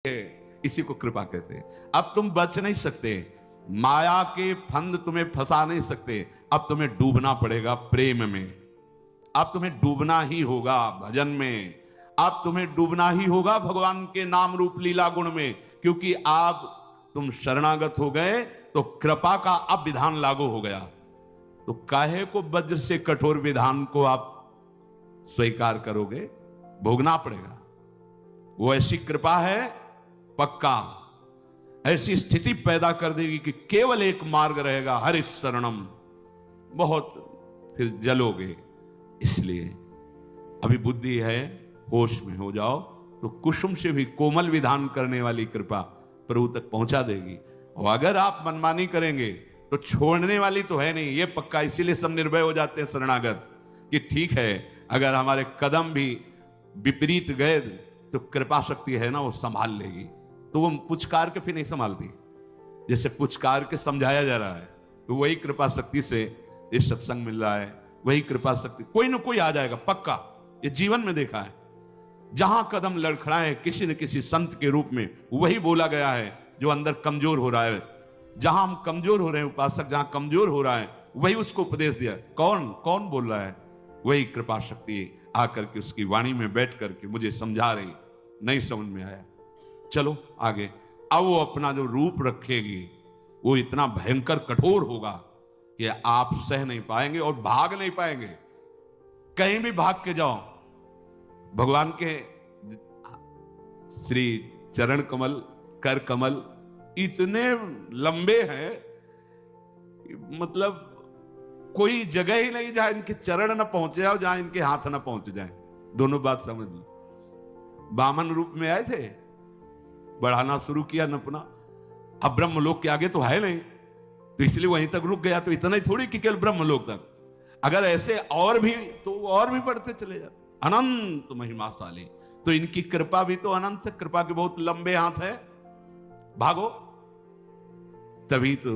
इसी को कृपा कहते हैं। अब तुम बच नहीं सकते, माया के फंद तुम्हें फंसा नहीं सकते। अब तुम्हें डूबना पड़ेगा प्रेम में, अब तुम्हें डूबना ही होगा भजन में, अब तुम्हें डूबना ही होगा भगवान के नाम रूप लीला गुण में। क्योंकि आप तुम शरणागत हो गए तो कृपा का अब विधान लागू हो गया। तो काहे को वज्र से कठोर विधान को आप स्वीकार करोगे? भोगना पड़ेगा। वो ऐसी कृपा है पक्का, ऐसी स्थिति पैदा कर देगी कि केवल एक मार्ग रहेगा, हरि शरणम। बहुत फिर जलोगे। इसलिए अभी बुद्धि है, होश में हो जाओ तो कुसुम से भी कोमल विधान करने वाली कृपा प्रभु तक पहुंचा देगी। और अगर आप मनमानी करेंगे तो छोड़ने वाली तो है नहीं, ये पक्का। इसीलिए सब निर्भय हो जाते हैं शरणागत कि ठीक है, अगर हमारे कदम भी विपरीत गए तो कृपा शक्ति है ना, वो संभाल लेगी। तो वो पुचकार के फिर नहीं संभालती, जैसे पुचकार के समझाया जा रहा है। तो वही कृपा शक्ति से इस सत्संग मिल रहा है, वही कृपा शक्ति कोई ना कोई आ जाएगा पक्का। ये जीवन में देखा है, जहां कदम लड़खड़ाए किसी न किसी संत के रूप में वही बोला गया है जो अंदर कमजोर हो रहा है। जहां हम कमजोर हो रहे हैं, उपासक जहां कमजोर हो रहा है, वही उसको उपदेश दिया। कौन कौन बोल रहा है? वही कृपा शक्ति आकर के उसकी वाणी में बैठ करके मुझे समझा रही। नहीं समझ में आया, चलो आगे। अब वो अपना जो रूप रखेगी वो इतना भयंकर कठोर होगा कि आप सह नहीं पाएंगे और भाग नहीं पाएंगे। कहीं भी भाग के जाओ, भगवान के श्री चरण कमल, कर कमल इतने लंबे हैं, मतलब कोई जगह ही नहीं जहां इनके चरण न पहुंचे और जहां इनके हाथ न पहुंच जाए। दोनों बात समझ लो। वामन रूप में आए थे, बढ़ाना शुरू किया नपना। अब ब्रह्मलोक के आगे तो है नहीं, तो इसलिए वहीं तक रुक गया। तो इतना ही थोड़ी कि केवल ब्रह्मलोक तक, अगर ऐसे और भी तो और भी बढ़ते चले जाते। अनंत महिमाशाली, तो इनकी कृपा भी तो अनंत, कृपा के बहुत लंबे हाथ है। भागो। तभी तो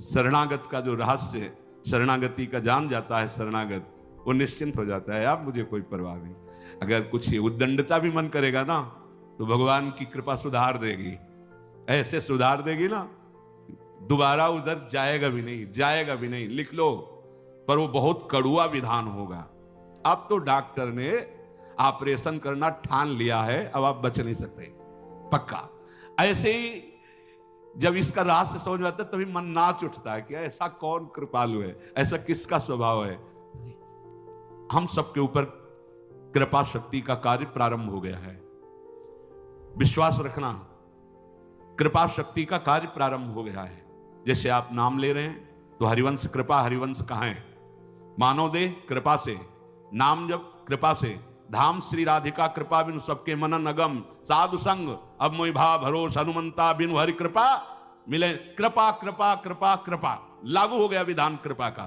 शरणागत का जो रहस्य, शरणागति का जान जाता है शरणागत, वो निश्चिंत हो जाता है। आप मुझे कोई परवाह नहीं। अगर कुछ उद्दंडता भी मन करेगा ना, तो भगवान की कृपा सुधार देगी, ऐसे सुधार देगी ना, दोबारा उधर जाएगा भी नहीं, जाएगा भी नहीं। लिख लो, पर वो बहुत कड़ुआ विधान होगा। अब तो डॉक्टर ने ऑपरेशन करना ठान लिया है, अब आप बच नहीं सकते पक्का। ऐसे ही जब इसका रहस्य समझ में आता है तभी मन नाच उठता है कि ऐसा कौन कृपालु है, ऐसा किसका स्वभाव है। हम सबके ऊपर कृपा शक्ति का कार्य प्रारंभ हो गया है। विश्वास रखना, कृपा शक्ति का कार्य प्रारंभ हो गया है। जैसे आप नाम ले रहे हैं तो हरिवंश कृपा, हरिवंश कहां है? मानव देह कृपा से, नाम जब कृपा से, धाम श्री राधिका कृपा बिनु सबके मनन अगम, साधु संग अब मोहि भाव भरोस हनुमंता बिनु हरि कृपा मिले। कृपा कृपा कृपा कृपा लागू हो गया विधान कृपा का।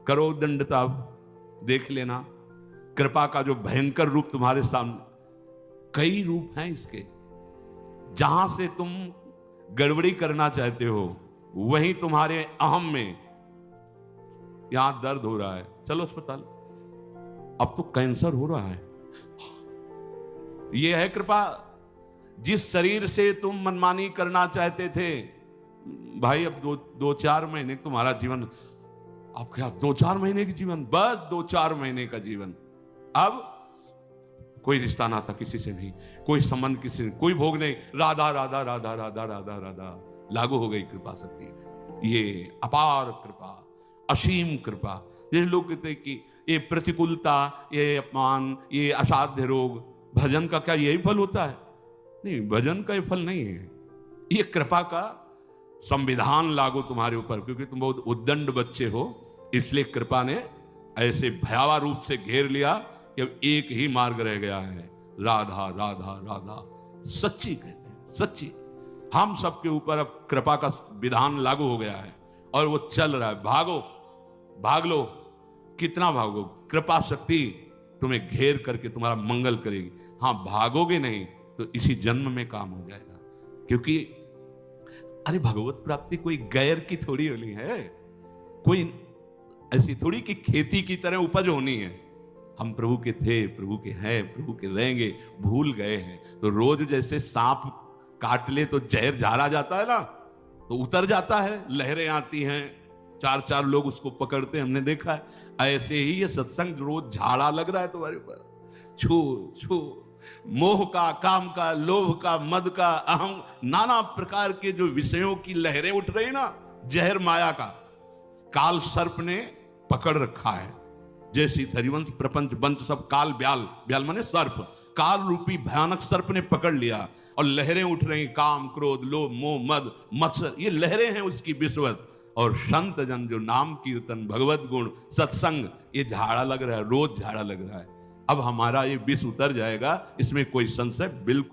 करो दंडता, देख लेना कृपा का जो भयंकर रूप तुम्हारे सामने। कई रूप हैं इसके, जहां से तुम गड़बड़ी करना चाहते हो वहीं तुम्हारे अहम में यहां दर्द हो रहा है, चलो अस्पताल। अब तो कैंसर हो रहा है। यह है कृपा। जिस शरीर से तुम मनमानी करना चाहते थे भाई, अब दो चार महीने तुम्हारा जीवन, अब क्या 2-4 महीने की जीवन, बस 2-4 महीने का जीवन। अब कोई रिश्ता नाता किसी से नहीं, कोई संबंध किसी से, कोई भोग नहीं। राधा राधा राधा राधा राधा राधा लागू हो गई कृपा शक्ति। ये अपार कृपा, असीम कृपा। ये लोग कहते हैं कि ये प्रतिकूलता, ये अपमान, ये असाध्य रोग, भजन का क्या यही फल होता है? नहीं, भजन का ये फल नहीं है। ये कृपा का संविधान लागू तुम्हारे ऊपर, क्योंकि तुम बहुत उद्दंड बच्चे हो, इसलिए कृपा ने ऐसे भयावह रूप से घेर लिया कि अब एक ही मार्ग रह गया है, राधा राधा राधा। सच्ची कहते हैं, सच्ची। हम सबके ऊपर अब कृपा का विधान लागू हो गया है और वो चल रहा है। भागो, भाग लो। कितना भागो? कृपा शक्ति तुम्हें घेर करके तुम्हारा मंगल करेगी। हाँ, भागोगे नहीं तो इसी जन्म में काम हो जाएगा। क्योंकि अरे भगवत प्राप्ति कोई गैर की थोड़ी होनी है, कोई ऐसी थोड़ी कि खेती की तरह उपज होनी है। हम प्रभु के थे, प्रभु के हैं, प्रभु के रहेंगे, भूल गए हैं। तो रोज जैसे सांप काट ले तो जहर झाड़ा जाता है ना, तो उतर जाता है, लहरें आती हैं, चार चार लोग उसको पकड़ते हैं, हमने देखा है। ऐसे ही ये सत्संग रोज झाड़ा लग रहा है तुम्हारे ऊपर, छू छू, मोह का, काम का, लोभ का, मद का, अहम, नाना प्रकार के जो विषयों की लहरें उठ रही ना, जहर माया का काल सर्प ने पकड़ रखा है। जैसी हरिवंश प्रपंच वंश सब काल, ब्याल, ब्याल माने सर्प, काल रूपी भयानक सर्प ने पकड़ लिया और लहरें उठ रही, काम, क्रोध, लोभ, मोह, मद, मत्सर, ये लहरें हैं उसकी विश्वत। और संत जन जो नाम कीर्तन, भगवत गुण, सत्संग, ये झाड़ा लग रहा है, रोज झाड़ा लग रहा है। अब हमारा ये विष उतर जाएगा, इसमें कोई संशय बिल्कुल